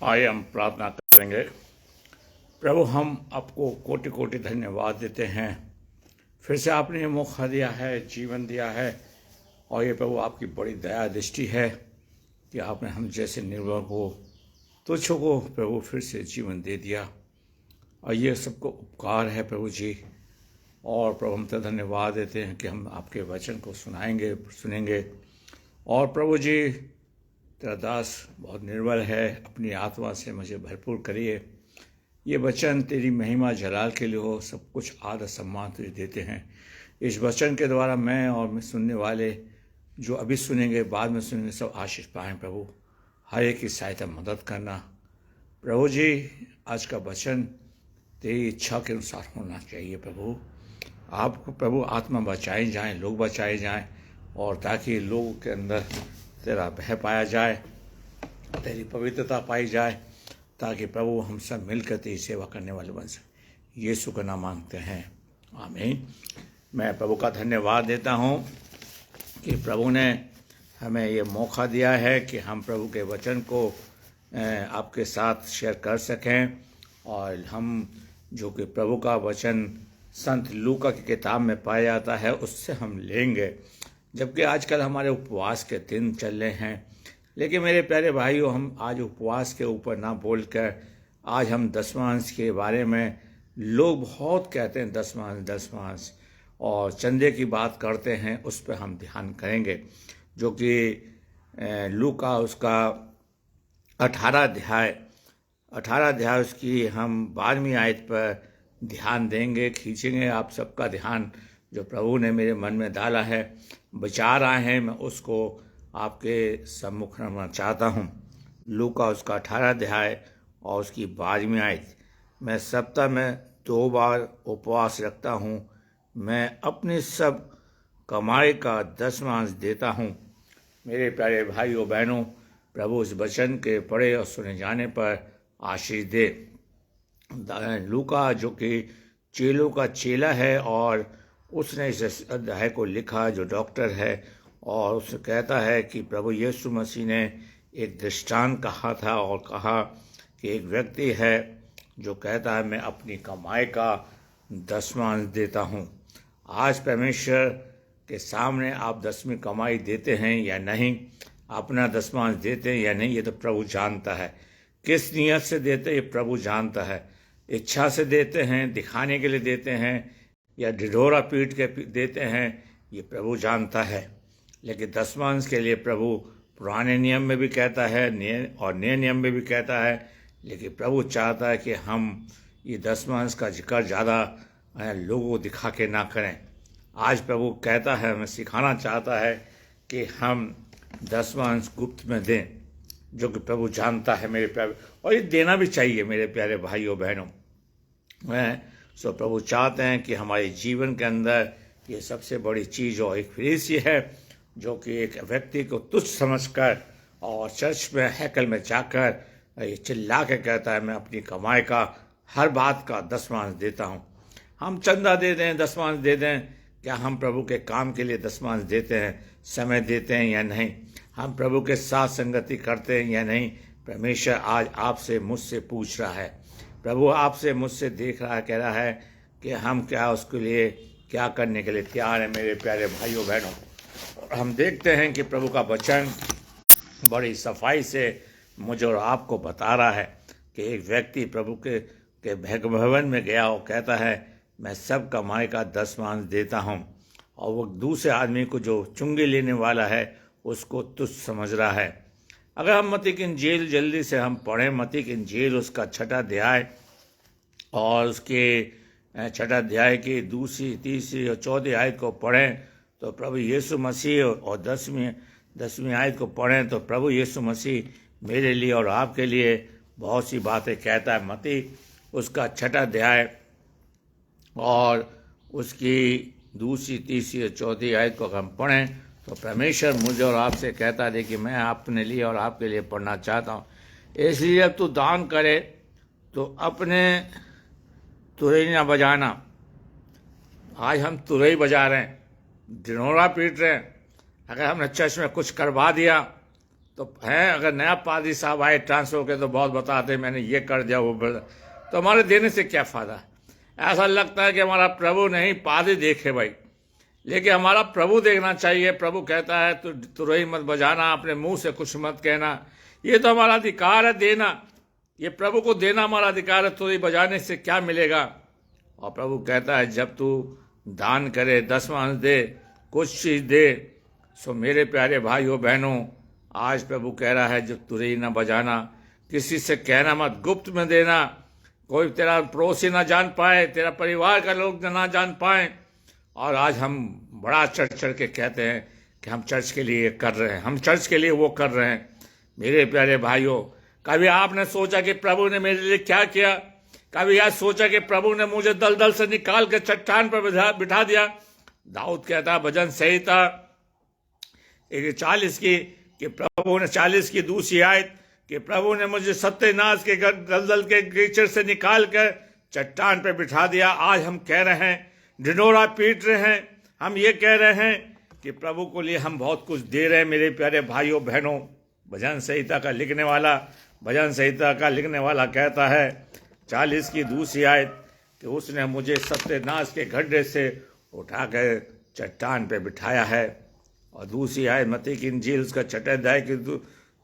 आइए हम प्रार्थना करेंगे। प्रभु, हम आपको कोटि कोटि धन्यवाद देते हैं। फिर से आपने ये मौका दिया है, जीवन दिया है, और ये प्रभु आपकी बड़ी दया दृष्टि है कि आपने हम जैसे निर्बल को, तुझको को प्रभु फिर से जीवन दे दिया। और ये सबको उपकार है प्रभु जी। और प्रभु हम तो धन्यवाद देते हैं कि हम आपके वचन को सुनेंगे। और प्रभु जी, तेरा दास बहुत निर्बल है, अपनी आत्मा से मुझे भरपूर करिए। ये वचन तेरी महिमा जलाल के लिए हो। सब कुछ आदर सम्मान तुझे देते हैं। इस वचन के द्वारा मैं और मैं सुनने वाले जो अभी सुनेंगे, बाद में सुनेंगे, सब आशीष पाएं। प्रभु, हर एक की सहायता मदद करना। प्रभु जी, आज का वचन तेरी इच्छा के अनुसार होना चाहिए। प्रभु, आपको प्रभु आत्मा बचाई जाएं, लोग बचाए जाएं, और ताकि लोगों के अंदर तेरा भय पाया जाए, तेरी पवित्रता पाई जाए, ताकि प्रभु हम सब मिलकर तेरी सेवा करने वाले बन सकें। यीशु का नाम मांगते हैं, आमीन। मैं प्रभु का धन्यवाद देता हूँ कि प्रभु ने हमें ये मौका दिया है कि हम प्रभु के वचन को आपके साथ शेयर कर सकें। और हम जो कि प्रभु का वचन संत लूका की किताब में पाया जाता है, उससे हम लेंगे। जबकि आजकल हमारे उपवास के दिन चल रहे हैं, लेकिन मेरे प्यारे भाइयों, हम आज उपवास के ऊपर ना बोलकर आज हम दशमांश के बारे में, लोग बहुत कहते हैं दशमांश और चंदे की बात करते हैं, उस पर हम ध्यान करेंगे। जो कि लूका उसका 18 अध्याय उसकी हम 12वीं आयत पर ध्यान देंगे, खींचेंगे आप सबका ध्यान। जो प्रभु ने मेरे मन में डाला है, विचार आए हैं, मैं उसको आपके सम्मुख रखना चाहता हूँ। लूका उसका 18 अध्याय और उसकी 12वीं आयत। मैं सप्ताह में 2 बार उपवास रखता हूँ। मैं अपनी सब कमाई का दशमांश देता हूँ। मेरे प्यारे भाइयों बहनों, प्रभु इस वचन के पढ़े और सुने जाने पर आशीष दे। लूका जो कि चेलों का चेला है, और उसने इस अध्याय को लिखा, जो डॉक्टर है, और उसने कहता है कि प्रभु यीशु मसीह ने एक दृष्टांत कहा था और कहा कि एक व्यक्ति है जो कहता है मैं अपनी कमाई का दशमांश देता हूँ। आज परमेश्वर के सामने आप 10वीं कमाई देते हैं या नहीं, अपना दशमांश देते हैं या नहीं, ये तो प्रभु जानता है। किस नियत से देते हैं ये प्रभु जानता है। इच्छा से देते हैं, दिखाने के लिए देते हैं, या ढिढोरा पीट के देते हैं, ये प्रभु जानता है। लेकिन दशमांश के लिए प्रभु पुराने नियम में भी कहता है और नए नियम में भी कहता है। लेकिन प्रभु चाहता है कि हम ये दशमांश का जिक्र ज़्यादा लोगों को दिखा के ना करें। आज प्रभु कहता है, हमें सिखाना चाहता है कि हम दशमांश गुप्त में दें, जो कि प्रभु जानता है मेरे प्यारे, और ये देना भी चाहिए मेरे प्यारे भाइयों बहनों। सो प्रभु चाहते हैं कि हमारे जीवन के अंदर ये सबसे बड़ी चीज़ और एक फरीसी है, जो कि एक व्यक्ति को तुच्छ समझकर और चर्च में हैकल में जाकर ये चिल्ला के कहता है मैं अपनी कमाई का हर बात का दशमांश देता हूँ। हम चंदा दे दें, दशमांश दे दें, क्या हम प्रभु के काम के लिए दशमांश देते हैं, समय देते हैं या नहीं? हम प्रभु के साथ संगति करते हैं या नहीं? परमेश्वर आज आपसे मुझसे पूछ रहा है। प्रभु आपसे मुझसे देख रहा है, कह रहा है कि हम क्या उसके लिए क्या करने के लिए तैयार हैं मेरे प्यारे भाइयों बहनों। हम देखते हैं कि प्रभु का वचन बड़ी सफाई से मुझे और आपको बता रहा है कि एक व्यक्ति प्रभु के भवन में गया और कहता है मैं सब कमाई का दशमांश देता हूँ, और वो दूसरे आदमी को जो चुंगी लेने वाला है उसको तुच्छ समझ रहा है। अगर हम मत्ती की इंजील जल्दी से हम पढ़ें, मत्ती की इंजील उसका 6 अध्याय और उसके 6 अध्याय की 2री, 3री और 4वीं आयत को पढ़ें, तो प्रभु यीशु मसीह, और 10वीं आयत को पढ़ें तो प्रभु यीशु मसीह मेरे लिए और आपके लिए बहुत सी बातें कहता है। मत्ती उसका 6 अध्याय और उसकी 2री, 3री और 4वीं आयत को हम पढ़ें तो परमेश्वर मुझे और आपसे कहता है कि मैं अपने लिए और आपके लिए पढ़ना चाहता हूँ। इसलिए अब तू दान करे तो अपने तुरई ना बजाना। आज हम तुरई बजा रहे हैं, ढिढोरा पीट रहे हैं। अगर हमने चर्च में कुछ करवा दिया तो हैं, अगर नया पादरी साहब आए ट्रांसफर के तो बहुत बताते मैंने ये कर दिया वो कर दिया, तो हमारे देने से क्या फ़ायदा। ऐसा लगता है कि हमारा प्रभु नहीं पादरी देखे भाई, लेकिन हमारा प्रभु देखना चाहिए। प्रभु कहता है तू तुरही मत बजाना, अपने मुंह से कुछ मत कहना, ये तो हमारा अधिकार है देना, ये प्रभु को देना हमारा अधिकार है। तुरही बजाने से क्या मिलेगा। और प्रभु कहता है जब तू दान करे, दसवां दे, कुछ चीज़ दे। सो मेरे प्यारे भाइयों बहनों, आज प्रभु कह रहा है जब तुरही ना बजाना, किसी से कहना मत, गुप्त में देना, कोई तेरा पड़ोसी ना जान पाए, तेरा परिवार का लोग ना जान पाए। और आज हम बड़ा चढ़ चढ़ के कहते हैं कि हम चर्च के लिए कर रहे हैं, हम चर्च के लिए वो कर रहे हैं। मेरे प्यारे भाइयों, कभी आपने सोचा कि प्रभु ने मेरे लिए क्या किया। कभी यह सोचा कि प्रभु ने मुझे दलदल से निकाल के चट्टान पर बिठा दिया। दाऊद कहता है भजन संहिता 40 की कि प्रभु ने 40 की दूसरी आयत कि प्रभु ने मुझे सत्यनाश के दलदल के कीचड़ से निकाल कर चट्टान पर बिठा दिया। आज हम कह रहे हैं, ढिंढोरा पीट रहे हैं, हम ये कह रहे हैं कि प्रभु को लिए हम बहुत कुछ दे रहे हैं। मेरे प्यारे भाइयों बहनों, भजन संहिता का लिखने वाला कहता है 40 की दूसरी आयत कि उसने मुझे सत्यनाश के गड्ढे से उठाकर चट्टान पे बिठाया है। और दूसरी आयत मत्ती की इंजील उसका 6 अध्याय की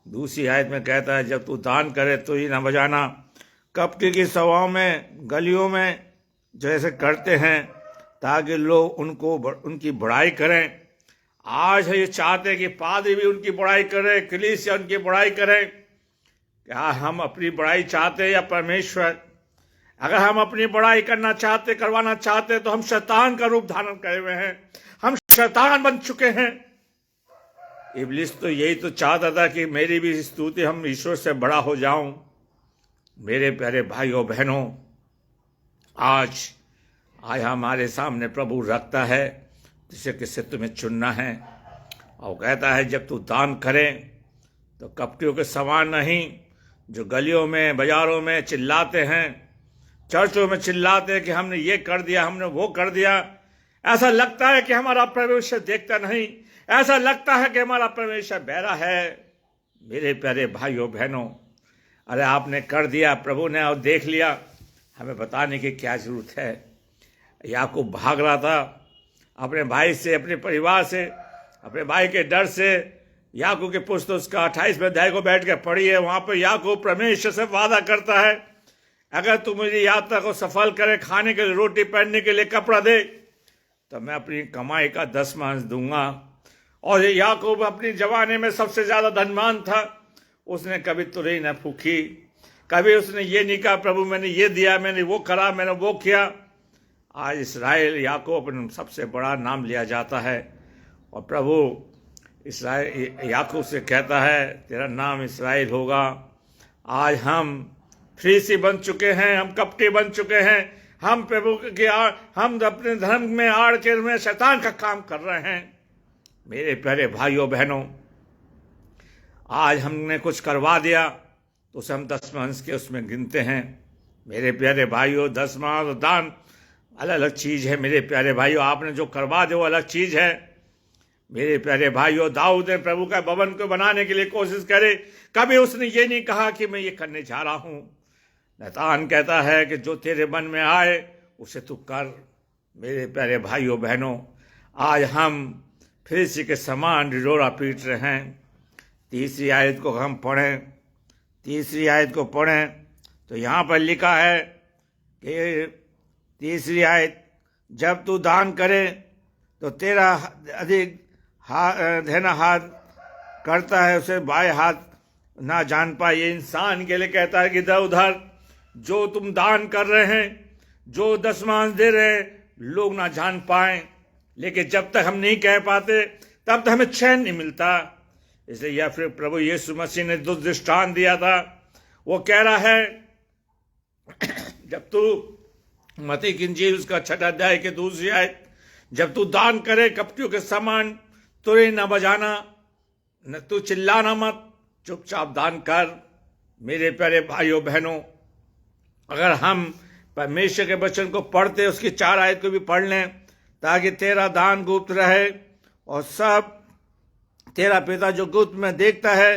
दूसरी आयत में कहता है जब तू दान करे तो ही ना बजाना, कपटी की सभाओं में, गलियों में जैसे करते हैं ताकि लोग उनकी बड़ाई करें। आज ये चाहते हैं कि पादरी भी उनकी बड़ाई करें, कलीसिया उनकी बड़ाई करें। क्या हम अपनी बड़ाई चाहते हैं या परमेश्वर? अगर हम अपनी बड़ाई करवाना चाहते तो हम शैतान का रूप धारण करे हुए हैं, हम शैतान बन चुके हैं। इब्लिस तो यही तो चाहता था कि मेरी भी स्तुति हम ईश्वर से बड़ा हो जाऊं। मेरे प्यारे भाइयों बहनों, आज हमारे सामने प्रभु रखता है जिसे किससे तुम्हें चुनना है। और कहता है जब तू दान करें तो कपटियों के समान नहीं, जो गलियों में बाजारों में चिल्लाते हैं, चर्चों में चिल्लाते हैं कि हमने ये कर दिया, हमने वो कर दिया। ऐसा लगता है कि हमारा परमेश्वर देखता नहीं, ऐसा लगता है कि हमारा परमेश्वर बहरा है। मेरे प्यारे भाइयों बहनों, अरे आपने कर दिया, प्रभु ने और देख लिया, हमें बताने की क्या जरूरत है। याकूब भाग रहा था अपने भाई से, अपने परिवार से, अपने भाई के डर से। याकूब के पुस्तक उसका 28वें अध्याय को बैठ के पढ़िए, वहां पर याकूब परमेश्वर से वादा करता है अगर तू मेरी यात्रा को सफल करे, खाने के लिए रोटी, पहनने के लिए कपड़ा दे, तो मैं अपनी कमाई का 10वां दूंगा। और याकूब अपनी जवानी में सबसे ज्यादा धनवान था, उसने कभी तुरही न फूकी, कभी उसने ये नहीं कहा प्रभु मैंने ये दिया, मैंने वो करा, मैंने वो किया। आज इस्राएल याकूब सबसे बड़ा नाम लिया जाता है और प्रभु इस्राएल याकूब से कहता है तेरा नाम इस्राएल होगा। आज हम फरीसी बन चुके हैं, हम कपटी बन चुके हैं, हम प्रभु के हम अपने धर्म में आड़ के में शैतान का काम कर रहे हैं। मेरे प्यारे भाइयों बहनों, आज हमने कुछ करवा दिया तो उसे हम 10वां अंश के उसमें गिनते हैं। मेरे प्यारे भाइयों, 10वां और दान अलग अलग चीज है। मेरे प्यारे भाइयों, आपने जो करवा दे वो अलग चीज है। मेरे प्यारे भाइयों, दाऊद ने प्रभु का भवन को बनाने के लिए कोशिश करे, कभी उसने ये नहीं कहा कि मैं ये करने जा रहा हूं। नतान कहता है कि जो तेरे मन में आए उसे तू कर। मेरे प्यारे भाइयों बहनों, आज हम फरीसी के समान ढिंढोरा पीट रहे हैं। तीसरी आयत को हम पढ़ें, तीसरी आयत को पढ़ें तो यहाँ पर लिखा है कि तीसरी आयत, जब तू दान करे तो तेरा अधिक देना हाथ करता है उसे बाएं हाथ ना जान पाए। ये इंसान के लिए कहता है कि इधर उधर जो तुम दान कर रहे हैं, जो 10वां दे रहे हैं, लोग ना जान पाए। लेकिन जब तक हम नहीं कह पाते तब तक हमें चैन नहीं मिलता। इसलिए या फिर प्रभु यीशु मसीह ने जो दृष्टांत दिया था वो कह रहा है जब तू मत्ती की इंजील उसका 6 अध्याय के दूसरी आयत, जब तू दान करे कपटियों के समान तुरही न बजाना, न तू चिल्लाना मत, चुपचाप दान कर। मेरे प्यारे भाइयों बहनों, अगर हम परमेश्वर के वचन को पढ़ते उसकी 4 आयत को भी पढ़ लें ताकि तेरा दान गुप्त रहे और सब तेरा पिता जो गुप्त में देखता है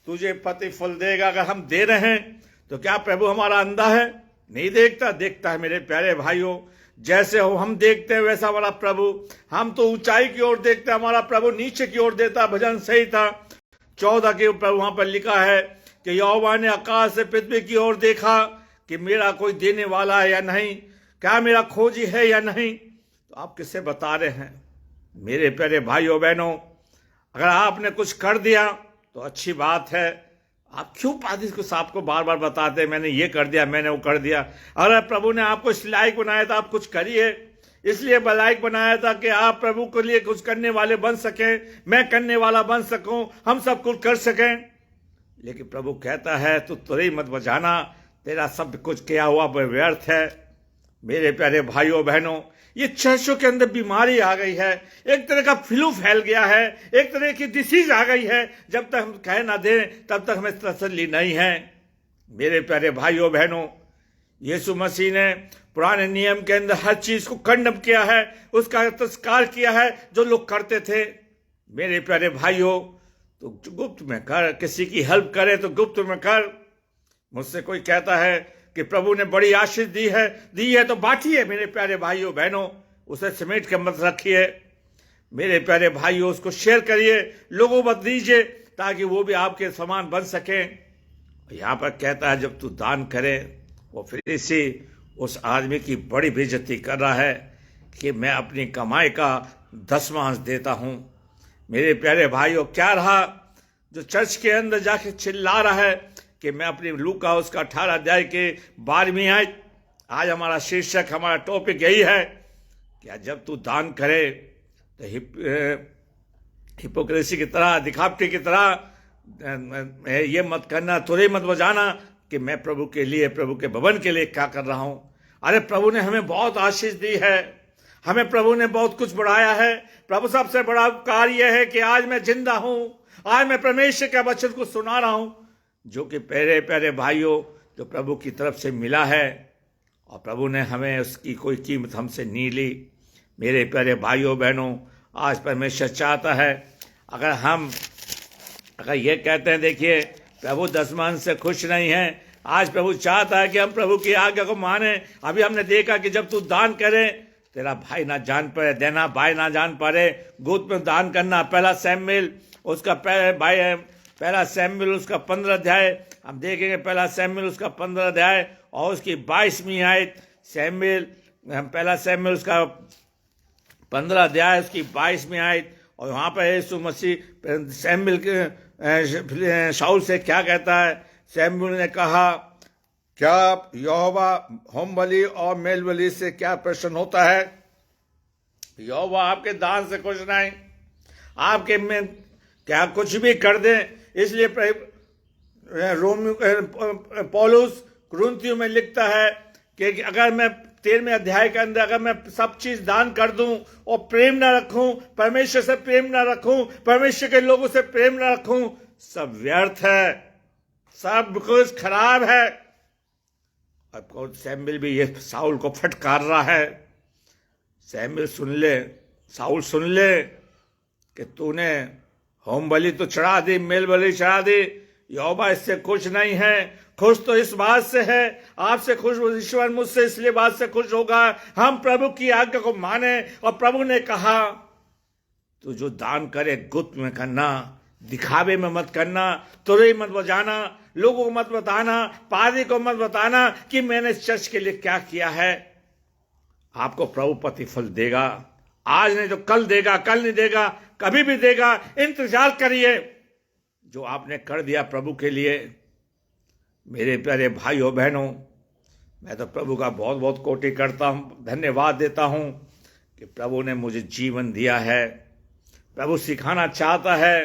तुझे प्रतिफल देगा। अगर हम दे रहे हैं तो क्या प्रभु हमारा अंधा है? नहीं देखता, देखता है मेरे प्यारे भाइयों। जैसे हो हम देखते हैं वैसा हमारा प्रभु। हम तो ऊंचाई की ओर देखते हैं, हमारा प्रभु नीचे की ओर देता। भजन सही था 14 के ऊपर वहां पर लिखा है कि यहोवा ने आकाश से पृथ्वी की ओर देखा कि मेरा कोई देने वाला है या नहीं, क्या मेरा खोजी है या नहीं। तो आप किससे बता रहे हैं? मेरे प्यारे भाइयों बहनों, अगर आपने कुछ कर दिया तो अच्छी बात है। आप क्यों पादिश को साहब को बार बार बताते हैं मैंने ये कर दिया, मैंने वो कर दिया? अगर प्रभु ने आपको इस लायक बनाया था, आप कुछ करिए। इसलिए लायक बनाया था कि आप प्रभु के लिए कुछ करने वाले बन सकें, मैं करने वाला बन सकूं, हम सब कुछ कर सकें। लेकिन प्रभु कहता है तू तुरही मत बजाना, तेरा सब कुछ किया हुआ व्यर्थ है। मेरे प्यारे भाइयों बहनों, ये चर्चों के अंदर बीमारी आ गई है, एक तरह का फ्लू फैल गया है, एक तरह की डिसीज आ गई है। जब तक हम कह ना दें तब तक हमें तसल्ली नहीं है। मेरे प्यारे भाइयों बहनों, यीशु मसीह ने पुराने नियम के अंदर हर चीज को कंडम किया है, उसका तिरस्कार किया है जो लोग करते थे। मेरे प्यारे भाइयों, तो गुप्त में कर, किसी की हेल्प करे तो गुप्त में कर। मुझसे कोई कहता है कि प्रभु ने बड़ी आशीष दी है तो बांटिए। मेरे प्यारे भाइयों बहनों, उसे समेट के मत रखिए। मेरे प्यारे भाइयों, उसको शेयर करिए, लोगों को दीजिए ताकि वो भी आपके समान बन सके। यहाँ पर कहता है जब तू दान करे, वो फिर इसी उस आदमी की बड़ी बेइज्जती कर रहा है कि मैं अपनी कमाई का 10वां देता हूं। मेरे प्यारे भाइयों, क्या रहा जो चर्च के अंदर जाके चिल्ला रहा है कि मैं अपनी लूका उसका 18 अध्याय के 12वीं आयत, आज हमारा शीर्षक, हमारा टॉपिक यही है कि जब तू दान करे तो हिपोक्रेसी की तरह, दिखावटी की तरह ये मत करना, तुरही मत बजाना कि मैं प्रभु के लिए, प्रभु के भवन के लिए क्या कर रहा हूं। अरे प्रभु ने हमें बहुत आशीष दी है, हमें प्रभु ने बहुत कुछ बढ़ाया है। प्रभु सबसे बड़ा उपकार यह है कि आज मैं जिंदा हूं, आज मैं परमेश्वर के वचन को सुना रहा हूं, जो कि प्यारे प्यारे भाइयों जो प्रभु की तरफ से मिला है, और प्रभु ने हमें उसकी कोई कीमत हमसे नहीं ली। मेरे प्यारे भाइयों बहनों, आज परमेश्वर चाहता है अगर ये कहते हैं देखिए प्रभु 10वां से खुश नहीं है, आज प्रभु चाहता है कि हम प्रभु की आज्ञा को माने। अभी हमने देखा कि जब तू दान करे, तेरा भाई ना जान पाए, देना भाई ना जान पाए, गुप्त में दान करना। पहला सैमुएल उसका 15 अध्याय हम देखेंगे, पहला सैमुएल उसका 15 अध्याय और उसकी 22वीं आयत। पहला सैमुएल उसका 15 अध्याय उसकी 22वीं आयत। और वहां पर यीशु मसीह सैमुएल के शाऊल से क्या कहता है? सैमुएल ने कहा, क्या यहोवा होम बलि और मेल बलि से क्या प्रसन्न होता है? यहोवा आपके दान से खुश नहीं, आपके में क्या कुछ भी कर दे। इसलिए पौलुस कुरिन्थियों में लिखता है कि अगर मैं 13वें अध्याय के अंदर अगर मैं सब चीज दान कर दूं और प्रेम ना रखूं, परमेश्वर से प्रेम ना रखूं, परमेश्वर के लोगों से प्रेम ना रखूं, सब व्यर्थ है, सब कुछ खराब है। अब सैमुएल भी ये शाऊल को फटकार रहा है, सैमुएल सुन ले, शाऊल सुन ले कि तूने होम बलि तो चढ़ा दी, मेल बलि चढ़ा दी, यहोवा इससे खुश नहीं है। खुश तो इस बात से है, आपसे खुश, ईश्वर मुझसे इसलिए बात से खुश होगा हम प्रभु की आज्ञा को माने। और प्रभु ने कहा तू जो दान करे गुप्त में करना, दिखावे में मत करना, तुरही मत बजाना, लोगों को मत बताना, पादरी को मत बताना कि मैंने इस चर्च के लिए क्या किया है। आपको प्रभु प्रतिफल देगा, आज नहीं तो कल देगा, कल नहीं देगा, कभी भी देगा। इंतजार करिए जो आपने कर दिया प्रभु के लिए। मेरे प्यारे भाइयों बहनों, मैं तो प्रभु का बहुत बहुत कोटि करता हूं, धन्यवाद देता हूं कि प्रभु ने मुझे जीवन दिया है। प्रभु सिखाना चाहता है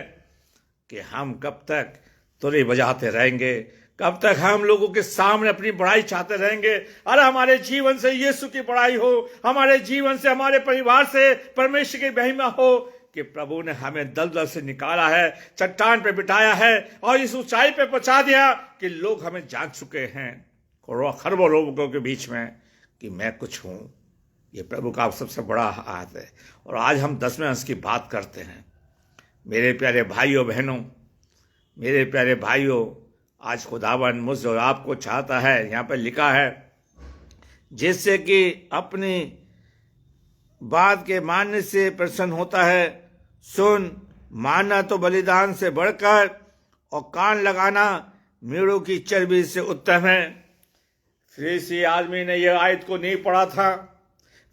कि हम कब तक तुरही बजाते रहेंगे, कब तक हम लोगों के सामने अपनी बड़ाई चाहते रहेंगे। अरे हमारे जीवन से यीशु की बड़ाई हो, हमारे जीवन से, हमारे परिवार से परमेश्वर की महिमा हो कि प्रभु ने हमें दलदल से निकाला है, चट्टान पे बिठाया है और इस ऊंचाई पे पहुंचा दिया कि लोग हमें जान चुके हैं खरबों लोगों के बीच में कि मैं कुछ हूं। ये प्रभु का सबसे बड़ा हाथ है। और आज हम 10वें अंश की बात करते हैं। मेरे प्यारे भाइयों बहनों, मेरे प्यारे भाइयों, आज खुदावन मुझसे और आपको चाहता है, यहाँ पर लिखा है, जिससे कि अपनी बात के मानने से प्रसन्न होता है। सुन, मानना तो बलिदान से बढ़कर और कान लगाना मेढ़ों की चर्बी से उत्तम है। फरीसी आदमी ने यह आयत को नहीं पढ़ा था।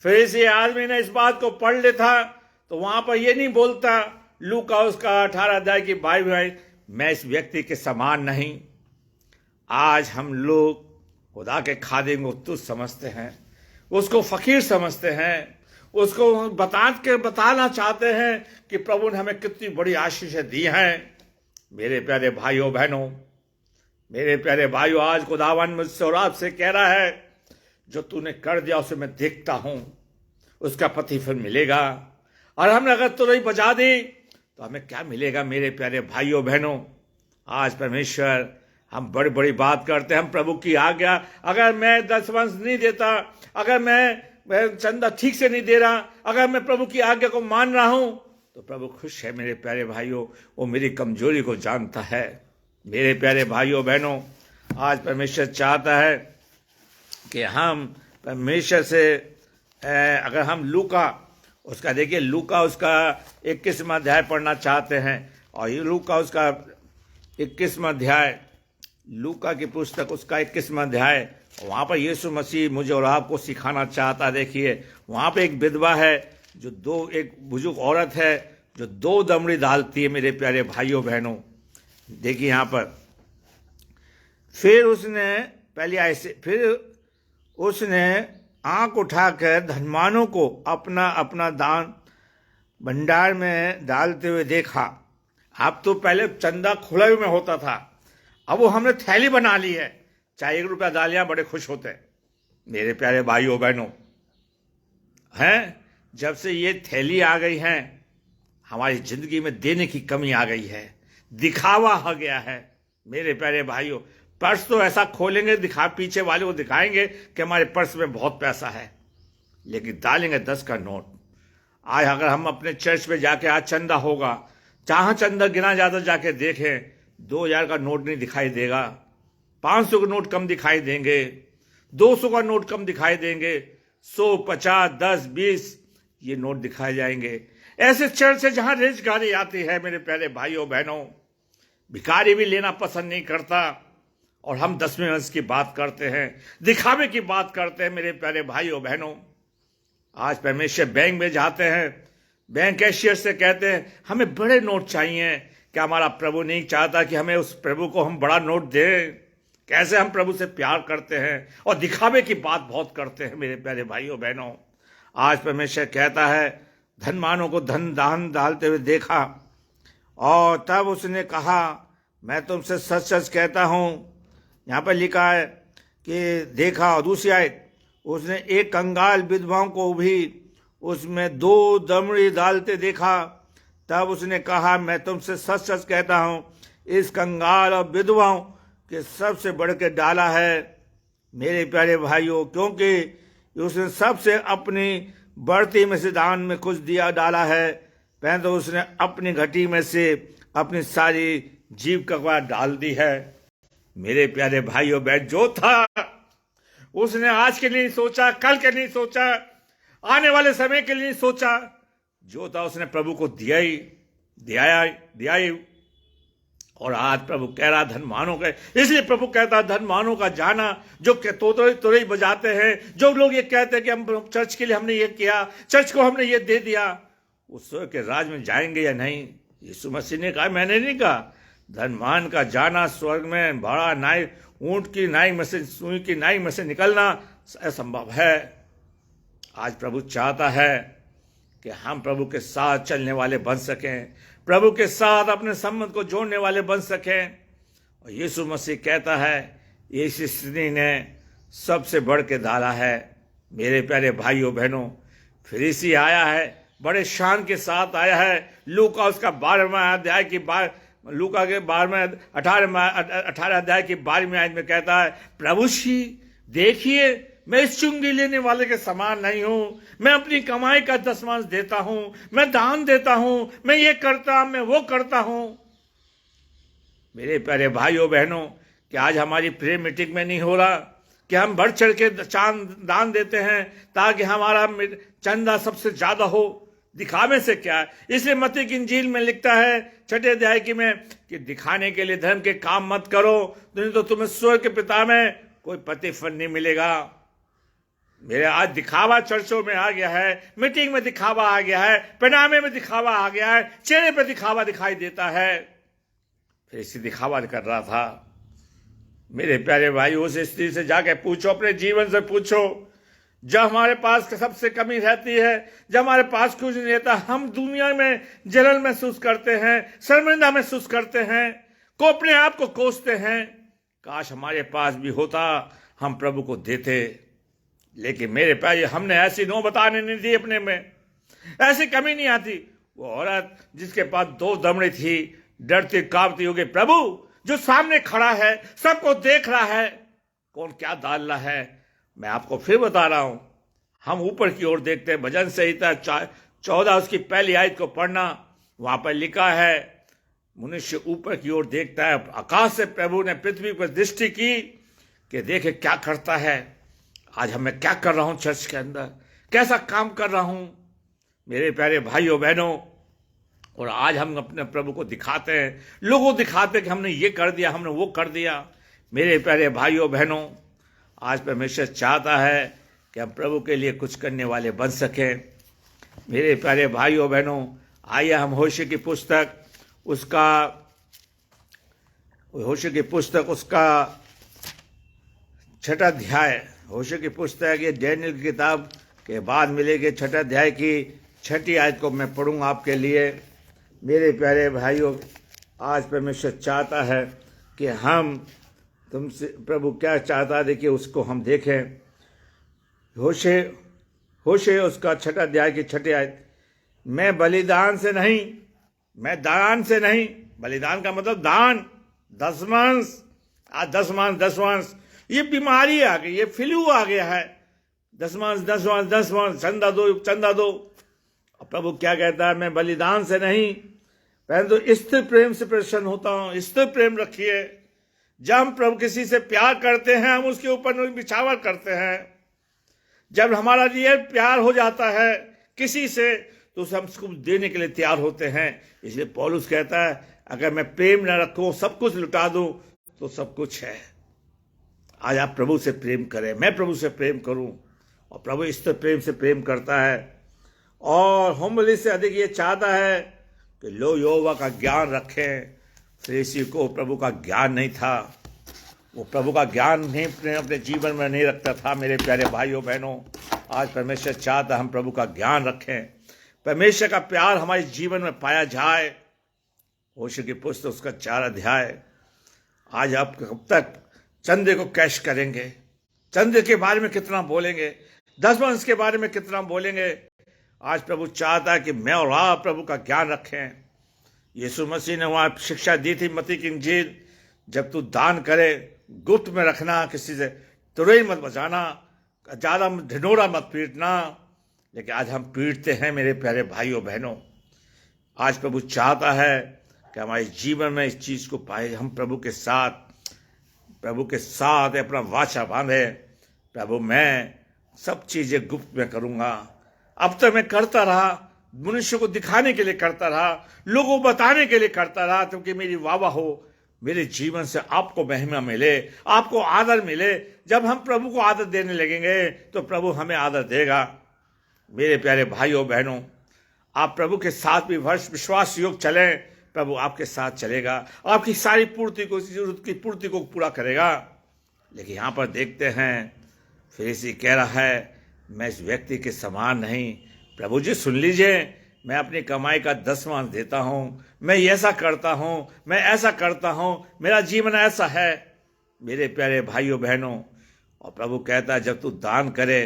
फरीसी आदमी ने इस बात को पढ़ लिया था तो वहां पर यह नहीं बोलता, लूका उसका 18 अध्याय की 22, मैं इस व्यक्ति के समान नहीं। आज हम लोग खुदा के खादिम को तुच्छ समझते हैं, उसको फकीर समझते हैं, उसको बताना चाहते हैं कि प्रभु ने हमें कितनी बड़ी आशीषें दी हैं। मेरे प्यारे भाइयों बहनों, मेरे प्यारे भाइयों, आज खुदावन मुझसे और आपसे कह रहा है, जो तूने कर दिया उसे मैं देखता हूं, उसका प्रतिफल मिलेगा। और हमने अगर तुरई बजा दी तो हमें क्या मिलेगा? मेरे प्यारे भाइयों बहनों, आज परमेश्वर, हम बड़ी बड़ी बात करते हैं, हम प्रभु की आज्ञा, अगर मैं दशमांश नहीं देता, अगर मैं चंदा ठीक से नहीं दे रहा, अगर मैं प्रभु की आज्ञा को मान रहा हूं तो प्रभु खुश है। मेरे प्यारे भाइयों, वो मेरी कमजोरी को जानता है। मेरे प्यारे भाइयों बहनों, आज परमेश्वर चाहता है कि हम परमेश्वर से अगर हम लूका उसका, देखिए लूका उसका 21वां अध्याय पढ़ना चाहते हैं, और ये लूका उसका 21वां अध्याय, लूका की पुस्तक उसका 21वां अध्याय, वहाँ पर यीशु मसीह मुझे और आपको सिखाना चाहता है। देखिए वहाँ पे एक विधवा है जो एक बुजुर्ग औरत है जो 2 दमड़ी डालती है। मेरे प्यारे भाइयों बहनों, देखिए यहाँ पर, फिर उसने आंख उठाकर धनवानों को अपना अपना दान भंडार में डालते हुए देखा। अब तो पहले चंदा खुला में होता था, अब वो हमने थैली बना ली है, चाहे 1 रुपया डालिया बड़े खुश होते हैं। मेरे प्यारे भाइयों बहनों, हैं, जब से ये थैली आ गई है, हमारी जिंदगी में देने की कमी आ गई है, दिखावा आ गया है। मेरे प्यारे भाइयों, पर्स तो ऐसा खोलेंगे, पीछे वाले को दिखाएंगे कि हमारे पर्स में बहुत पैसा है, लेकिन डालेंगे 10 का नोट। आज अगर हम अपने चर्च में जाके, आज चंदा होगा, जहां चंदा गिना जाता जाके देखें, 2000 का नोट नहीं दिखाई देगा, 500 का नोट कम दिखाई देंगे, 200 का नोट कम दिखाई देंगे, 100, 50, 10, 20 ये नोट दिखाए जाएंगे। ऐसे चर्च है जहां रेजगारी आती है। मेरे प्यारे भाइयों बहनों, भिखारी भी लेना पसंद नहीं करता, और हम 10वें अंश की बात करते हैं, दिखावे की बात करते हैं। मेरे प्यारे भाइयों बहनों, आज परमेश्वर बैंक में जाते हैं, बैंक कैशियर से कहते हैं हमें बड़े नोट चाहिए। क्या हमारा प्रभु नहीं चाहता कि हमें उस प्रभु को हम बड़ा नोट दें? कैसे हम प्रभु से प्यार करते हैं और दिखावे की बात बहुत करते हैं। मेरे प्यारे भाइयों बहनों, आज परमेश्वर कहता है, धनवानों को धन दान डालते हुए देखा, और तब उसने कहा, मैं तुमसे सच सच कहता हूं, यहाँ पर लिखा है कि देखा। और दूसरी आयत, उसने एक कंगाल विधवाओं को भी उसमें 2 दमड़ी डालते देखा। तब उसने कहा, मैं तुमसे सच सच कहता हूं, इस कंगाल और विधवाओं के सबसे बढ़ के डाला है। मेरे प्यारे भाइयों, क्योंकि उसने सबसे अपनी बढ़ती में से दान में कुछ दिया डाला है, पहले तो उसने अपनी घटी में से अपनी सारी जीविका डाल दी है। मेरे प्यारे भाइयों बहन, जो था उसने आज के लिए नहीं सोचा, कल के नहीं सोचा, आने वाले समय के लिए नहीं सोचा, जो था उसने प्रभु को दिया ही। और आज प्रभु कह रहा धनवानों का, इसलिए प्रभु कहता धनवानों का जाना, जो तुरई बजाते हैं, जो लोग ये कहते हैं कि हम चर्च के लिए हमने ये किया, चर्च को हमने ये दे दिया, उस स्वर्ग के राज में जाएंगे या नहीं? यीशु मसीह ने कहा, मैंने नहीं कहा। धनवान का जाना स्वर्ग में बड़ा नाई, ऊंट की नाई में से, सुई की नाई में से निकलना असंभव है। आज प्रभु चाहता है कि हम प्रभु के साथ चलने वाले बन सकें, प्रभु के साथ अपने संबंध को जोड़ने वाले बन सकें। और यीशु मसीह कहता है, इस स्त्री ने सबसे बढ़ के डाला है। मेरे प्यारे भाइयों बहनों, फरीसी आया है, बड़े शान के साथ आया है। लूका उसका 12वां अध्याय की लूका के 18 अध्याय की 12वीं आयत में कहता है, प्रभु जी देखिए, मैं इस चुंगी लेने वाले के समान नहीं हूं, मैं अपनी कमाई का 10वांश देता हूं, मैं दान देता हूं, मैं ये करता, मैं वो करता हूं। मेरे प्यारे भाइयों बहनों, कि आज हमारी प्रेयर मीटिंग में नहीं हो रहा कि हम बढ़ चढ़ के दान देते हैं ताकि हमारा चंदा सबसे ज्यादा हो। दिखावे से क्या है? इसलिए मत्ती की इंजील में लिखता है 6 अध्याय की में कि दिखाने के लिए धर्म के काम मत करो, नहीं तो तुम्हें स्वर्ग के पिता में कोई प्रतिफल नहीं मिलेगा। मेरे आज दिखावा चर्चों में आ गया है, मीटिंग में दिखावा आ गया है, पहनावे में दिखावा आ गया है, चेहरे पे दिखावा दिखाई देता है। फिर इसी दिखावा कर रहा था। मेरे प्यारे भाई, उस स्त्री से जाके पूछो, अपने जीवन से पूछो, जब हमारे पास सबसे कमी रहती है, जब हमारे पास कुछ नहीं रहता, हम दुनिया में जलन महसूस करते हैं, शर्मिंदा महसूस करते हैं, को अपने आप को कोसते हैं। काश हमारे पास भी होता, हम प्रभु को देते। लेकिन मेरे प्यारे, हमने ऐसी नौबत आने नहीं दी अपने में, ऐसी कमी नहीं आती। वो औरत जिसके पास 2 दमड़ी थी, डरती कांपती होगी, प्रभु जो सामने खड़ा है, सबको देख रहा है, कौन क्या डाल रहा है। मैं आपको फिर बता रहा हूं, हम ऊपर की ओर देखते हैं। भजन संहिता 14 उसकी पहली आयत को पढ़ना, वहां पर लिखा है, मनुष्य ऊपर की ओर देखता है। आकाश से प्रभु ने पृथ्वी पर दृष्टि की कि देखे क्या करता है। आज मैं क्या कर रहा हूं चर्च के अंदर, कैसा काम कर रहा हूं मेरे प्यारे भाइयों बहनों। और आज हम अपने प्रभु को दिखाते हैं, लोगों दिखाते हैं कि हमने ये कर दिया, हमने वो कर दिया। मेरे प्यारे भाइयों बहनों, आज परमेश्वर चाहता है कि हम प्रभु के लिए कुछ करने वाले बन सकें। मेरे प्यारे भाइयों बहनों, आइए हम होशे की पुस्तक उसका 6 अध्याय, होशे की पुस्तक, ये डैनियल की किताब के बाद मिलेगी। 6 अध्याय की 6 आयत को मैं पढ़ूंगा आपके लिए। मेरे प्यारे भाइयों, आज परमेश्वर चाहता है कि हम तुमसे, प्रभु क्या चाहता है देखिए, उसको हम देखें। होशे उसका 6 अध्याय की 6 आयत, मैं बलिदान से नहीं, मैं दान से नहीं, बलिदान का मतलब दान, दशमांश। आज दशमांश, ये बीमारी आ गई, ये फ्लू आ गया है। दशमांश, चंदा दो। प्रभु क्या कहता है, मैं बलिदान से नहीं परंतु स्थिर प्रेम से प्रसन्न होता हूं। स्थिर प्रेम रखिए। जब हम प्रभु किसी से प्यार करते हैं, हम उसके ऊपर बिछावर करते हैं। जब हमारा ये प्यार हो जाता है किसी से, तो हम उसको देने के लिए तैयार होते हैं। इसलिए पौलुस कहता है, अगर मैं प्रेम न रखूं, सब कुछ लुटा दूं, तो सब कुछ है। आज आप प्रभु से प्रेम करें, मैं प्रभु से प्रेम करूं, और प्रभु इस तरह प्रेम से प्रेम करता है। और हुम्बली से अधिक ये चाहता है कि लो यहोवा का ज्ञान रखें। फरीसी को प्रभु का ज्ञान नहीं था, वो प्रभु का ज्ञान नहीं अपने जीवन में नहीं रखता था। मेरे प्यारे भाइयों बहनों, आज परमेश्वर चाहता हम प्रभु का ज्ञान रखें, परमेश्वर का प्यार हमारे जीवन में पाया जाए। होशे की पुस्तक उसका 4 अध्याय। आज आप कब तक चंदे को कैश करेंगे? चंदे के बारे में कितना बोलेंगे, दशमांश के बारे में कितना बोलेंगे? आज प्रभु चाहता है कि मैं और आप प्रभु का ज्ञान रखें। यीशु मसीह ने वहां शिक्षा दी थी, मत्ती की इंजील, जब तू दान करे गुप्त में रखना, किसी से तुरई मत बचाना, ज्यादा ढिढोरा मत पीटना। लेकिन आज हम पीटते हैं मेरे प्यारे भाइयों बहनों। आज प्रभु चाहता है कि हमारे जीवन में इस चीज को पाए। हम प्रभु के साथ अपना वाचा बांधे, प्रभु मैं सब चीजें गुप्त में करूंगा। अब तक मैं करता रहा, मनुष्य को दिखाने के लिए करता रहा, लोगों को बताने के लिए करता रहा, क्योंकि मेरी वाह हो, मेरे जीवन से आपको महिमा मिले, आपको आदर मिले। जब हम प्रभु को आदर देने लगेंगे तो प्रभु हमें आदर देगा। मेरे प्यारे भाइयों बहनों, आप प्रभु के साथ भी विश्वास योग चलें, प्रभु आपके साथ चलेगा, आपकी सारी जरूरत की पूर्ति को पूरा करेगा। लेकिन यहां पर देखते हैं, फरीसी कह रहा है, मैं इस व्यक्ति के समान नहीं। प्रभु जी सुन लीजिए, मैं अपनी कमाई का 10वां देता हूं, मैं ऐसा करता हूं, मैं ऐसा करता हूं, मेरा जीवन ऐसा है। मेरे प्यारे भाइयों बहनों, और प्रभु कहता है जब तू दान करे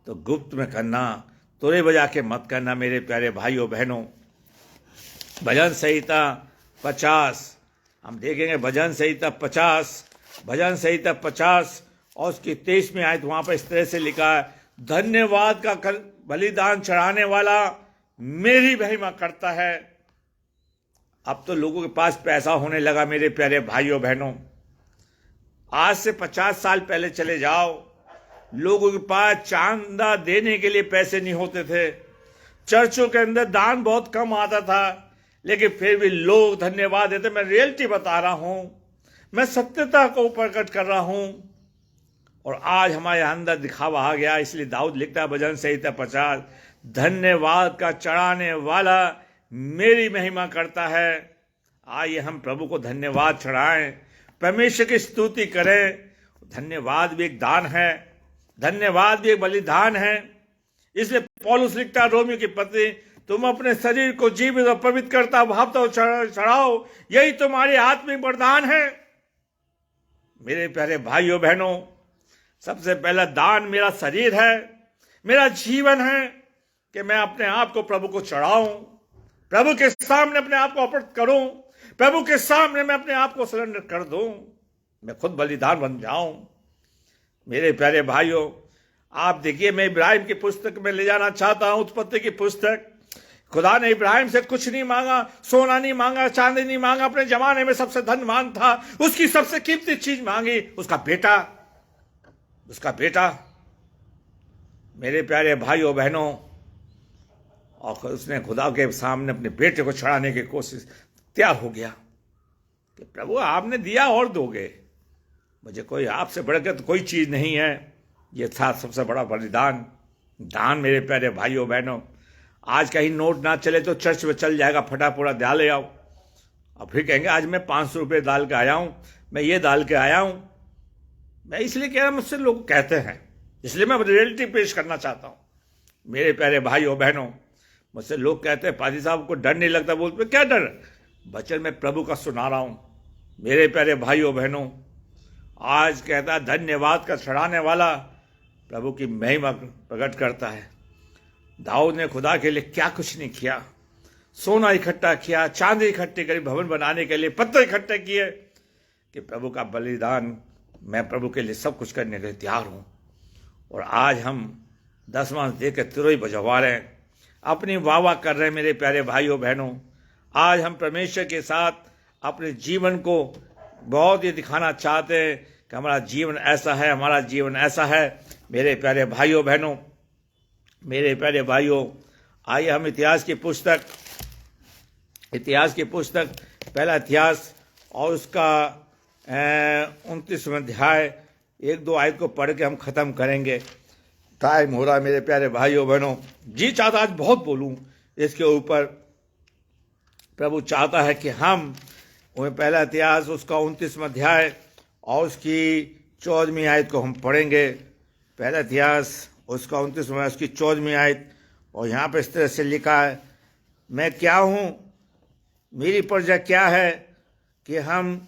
तो गुप्त में करना, तोड़े बजा के मत करना। मेरे प्यारे भाइयों बहनों, भजन संहिता 50 हम देखेंगे। भजन संहिता 50 और उसकी 23वीं आयत, वहां पर इस तरह से लिखा है, धन्यवाद का बलिदान चढ़ाने वाला मेरी महिमा करता है। अब तो लोगों के पास पैसा होने लगा मेरे प्यारे भाइयों बहनों। आज से 50 साल पहले चले जाओ, लोगों के पास चांदा देने के लिए पैसे नहीं होते थे। चर्चों के अंदर दान बहुत कम आता था, लेकिन फिर भी लोग धन्यवाद देते। मैं रियलिटी बता रहा हूं, मैं सत्यता को प्रकट कर रहा हूं। और आज हमारे अंदर दिखावा आ गया, इसलिए दाऊद लिखता है भजन संहिता 50, धन्यवाद का चढ़ाने वाला मेरी महिमा करता है। आइए हम प्रभु को धन्यवाद चढ़ाएं, परमेश्वर की स्तुति करें। धन्यवाद भी एक दान है, धन्यवाद भी एक बलिदान है। इसलिए पौलुस लिखता है रोमियो की पत्री, तुम अपने शरीर को जीवित और पवित्र करता भावता चढ़ाओ, यही तुम्हारी आत्मिक वरदान है। मेरे प्यारे भाइयों बहनों, सबसे पहला दान मेरा शरीर है, मेरा जीवन है कि मैं अपने आप को प्रभु को चढ़ाऊं, प्रभु के सामने अपने आप को अर्पित करूं, प्रभु के सामने मैं अपने आप को सरेंडर कर दूं, मैं खुद बलिदान बन जाऊं। मेरे प्यारे भाइयों, आप देखिए, मैं इब्राहिम की पुस्तक में ले जाना चाहता हूं, उत्पत्ति की पुस्तक। खुदा ने इब्राहिम से कुछ नहीं मांगा, सोना नहीं मांगा, चांदी नहीं मांगा, अपने जमाने में सबसे धनवान था, उसकी सबसे कीमती चीज मांगी, उसका बेटा। मेरे प्यारे भाइयों बहनों, और उसने खुदा के सामने अपने बेटे को छुड़ाने की कोशिश, तैयार हो गया कि प्रभु आपने दिया और दोगे, मुझे कोई आपसे बढ़कर तो कोई चीज नहीं है। ये था सबसे बड़ा बलिदान, दान। मेरे प्यारे भाइयों बहनों, आज कहीं नोट ना चले तो चर्च में चल जाएगा, फटा पूरा डाल ले आओ, और फिर कहेंगे आज मैं 500 रुपये डाल के आया हूं, मैं ये डाल के आया हूं। मैं इसलिए कह रहा हूं, मुझसे लोग कहते हैं, इसलिए मैं रियलिटी पेश करना चाहता हूं। मेरे प्यारे भाइयों बहनों, मुझसे लोग कहते हैं पादी साहब को डर नहीं लगता, बोलते क्या डर, वचन में प्रभु का सुना रहा हूं। मेरे प्यारे भाइयों बहनों, आज कहता है धन्यवाद का चढ़ाने वाला प्रभु की महिमा प्रकट करता है। दाऊद ने खुदा के लिए क्या कुछ नहीं किया, सोना इकट्ठा किया, चांदी इकट्ठी करी, भवन बनाने के लिए पत्थर इकट्ठे किए, कि प्रभु का बलिदान, मैं प्रभु के लिए सब कुछ करने के लिए तैयार हूं। और आज हम 10 मास दे के तुरई बजवा रहे हैं, अपनी वाह कर रहे हैं। मेरे प्यारे भाइयों बहनों, आज हम परमेश्वर के साथ अपने जीवन को बहुत ही दिखाना चाहते हैं कि हमारा जीवन ऐसा है, हमारा जीवन ऐसा है। मेरे प्यारे भाइयों बहनों, मेरे प्यारे भाइयों, आइए हम इतिहास की पुस्तक पहला इतिहास और उसका 29वां अध्याय 1-2 आयत को पढ़ के हम खत्म करेंगे। टाइम हो रहा है मेरे प्यारे भाइयों बहनों, जी चाहता आज बहुत बोलूं इसके ऊपर। प्रभु चाहता है कि हम पहला इतिहास उसका 29वां अध्याय और उसकी 14वीं आयत को हम पढ़ेंगे। पहला इतिहास उसका 29वां उसकी 14वीं आयत, और यहाँ पर इस तरह से लिखा है, मैं क्या हूँ, मेरी प्रजा क्या है कि हम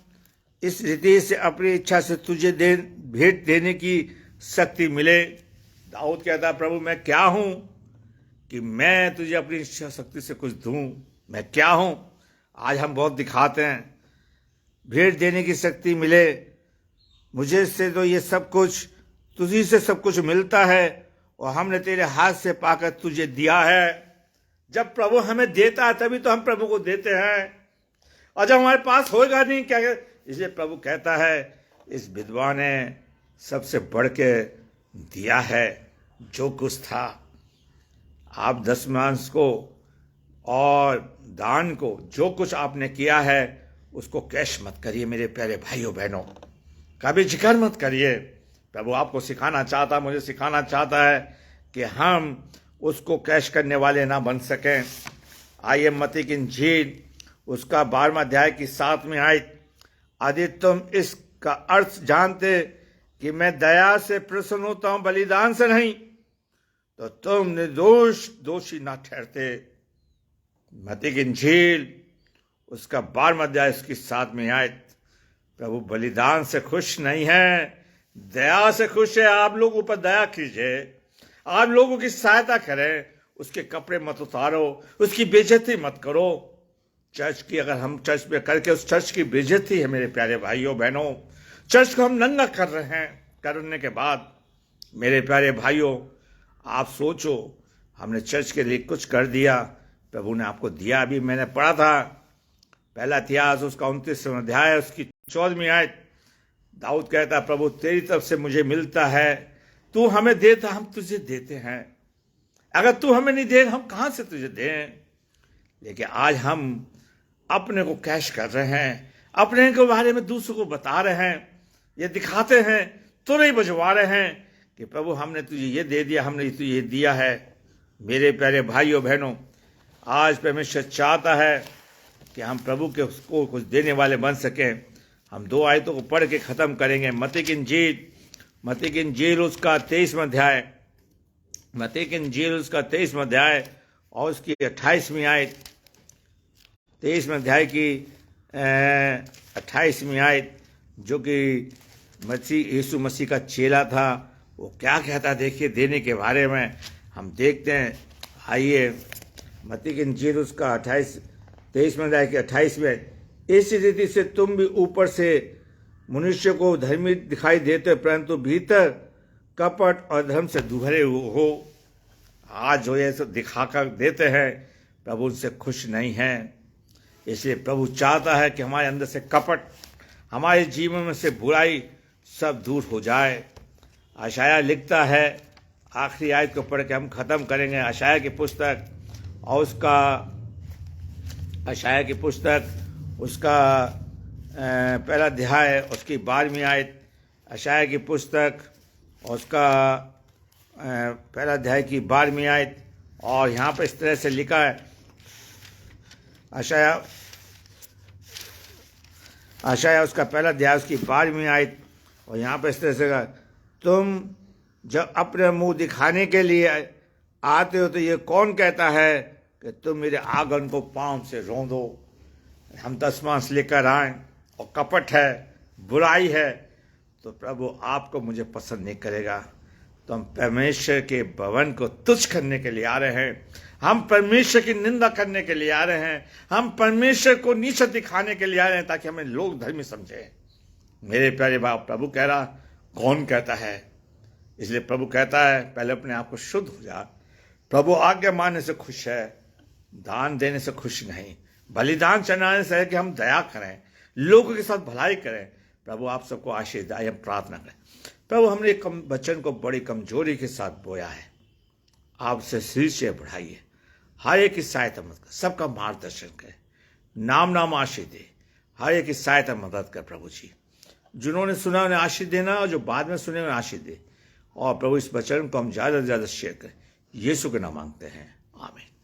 इस रीति से अपनी इच्छा से तुझे भेंट देने की शक्ति मिले। दाऊद कहता है प्रभु मैं क्या हूं कि मैं तुझे अपनी इच्छा शक्ति से कुछ दूं, मैं क्या हूं। आज हम बहुत दिखाते हैं, भेंट देने की शक्ति मिले मुझे से, तो ये सब कुछ तुझी से सब कुछ मिलता है, और हमने तेरे हाथ से पाकर तुझे दिया है। जब प्रभु हमें देता है तभी तो हम प्रभु को देते हैं, और जब हमारे पास होगा नहीं क्या, इसलिए प्रभु कहता है इस विधवा ने सबसे बढ़ के दिया है जो कुछ था। आप 10 मांस को और दान को, जो कुछ आपने किया है उसको कैश मत करिए मेरे प्यारे भाइयों बहनों, कभी जिक्र मत करिए। प्रभु आपको सिखाना चाहता, मुझे सिखाना चाहता है कि हम उसको कैश करने वाले ना बन सकें। आइए मत्ती की इंजील उसका 12वां अध्याय की 7वीं आयत, यदि तुम इसका अर्थ जानते कि मैं दया से प्रसन्न होता हूं बलिदान से नहीं, तो तुम निर्दोष दोषी ना ठहरते। मत्ती की इंजील उसका 12वां अध्याय उसकी 7वीं आयत। प्रभु बलिदान से खुश नहीं है, दया से खुश है। आप लोगों पर दया कीजिए, आप लोगों की सहायता करें, उसके कपड़े मत उतारो, उसकी बेइज्जती मत करो। चर्च की अगर हम चर्च में करके उस चर्च की बेइज्जती है मेरे प्यारे भाइयों बहनों, चर्च को हम नंगा कर रहे हैं। करने के बाद मेरे प्यारे भाइयों आप सोचो, हमने चर्च के लिए कुछ कर दिया, प्रभु ने आपको दिया। अभी मैंने पढ़ा था पहला इतिहास उसका 29वां अध्याय उसकी 14वीं आयत, दाऊद कहता है, प्रभु तेरी तरफ से मुझे मिलता है, तू हमें देता हम तुझे देते हैं, अगर तू हमें नहीं दे हम कहां से तुझे दें। लेकिन आज हम अपने को कैश कर रहे हैं, अपने के बारे में दूसरों को बता रहे हैं, ये दिखाते हैं, तो नहीं बजवा रहे हैं कि प्रभु हमने तुझे ये दे दिया, हमने तुझे ये दिया है। मेरे प्यारे भाइयों बहनों, आज परमेश्वर चाहता है कि हम प्रभु के उसको कुछ देने वाले बन सकें। हम 2 आयतों को पढ़ के ख़त्म करेंगे। मत्ती की इंजील उसका 23वां अध्याय, मत्ती की इंजील उसका 23वां अध्याय और उसकी 28वीं आयत, 23वें अध्याय की 28वीं आयत, जो कि यीशु मसीह का चेला था, वो क्या कहता है देखिए देने के बारे में हम देखते हैं। आइए मत्ती की इंजील उसका 23वें अध्याय की 28वें, इस रीति से तुम भी ऊपर से मनुष्य को धर्मी दिखाई देते हो, परंतु भीतर कपट और धर्म से दुभरे हो। आज जो ये सब दिखाकर देते हैं, प्रभु उनसे खुश नहीं है। इसलिए प्रभु चाहता है कि हमारे अंदर से कपट, हमारे जीवन में से बुराई सब दूर हो जाए। आशाया लिखता है, आखिरी आयत को पढ़ के हम खत्म करेंगे। आशाया की पुस्तक और उसका पहला अध्याय उसकी 12वीं आयत, आशाया की पुस्तक और उसका पहला अध्याय की 12वीं आयत। और यहाँ पर इस तरह से लिखा है, आशाया उसका पहला अध्याय उसकी 12वीं आयत, और यहाँ पर इस तरह से कहा, तुम जब अपने मुंह दिखाने के लिए आते हो तो ये कौन कहता है कि तुम मेरे आंगन को पांव से रौंदो। हम 10 मांस लेकर आए और कपट है, बुराई है, तो प्रभु आपको मुझे पसंद नहीं करेगा। तो हम परमेश्वर के भवन को तुच्छ करने के लिए आ रहे हैं, हम परमेश्वर की निंदा करने के लिए आ रहे हैं, हम परमेश्वर को नीचा दिखाने के लिए आ रहे हैं ताकि हमें लोग धर्मी समझे। मेरे प्यारे बाप, प्रभु कह रहा कौन कहता है? इसलिए प्रभु कहता है पहले अपने आप को शुद्ध हो जा। प्रभु आज्ञा मानने से खुश है, दान देने से खुश नहीं। बलिदान चढ़ाने से है कि हम दया करें, लोगों के साथ भलाई करें। प्रभु आप सबको आशीष दे, हम प्रार्थना करें। प्रभु हमने वचन को बड़ी कमजोरी के साथ बोया है, आपसे सिर से बढ़ाइए, हर एक की सहायता मदद कर, सबका मार्गदर्शन करें, नाम आशीष दे, हर एक की सहायता मदद कर। प्रभु जी, जिन्होंने सुना उन्हें आशीष देना, और जो बाद में सुने उन्हें आशीष दे। और प्रभु इस वचन को हम ज़्यादा से ज़्यादा शेयर करें, यीशु के नाम मांगते हैं, आमीन।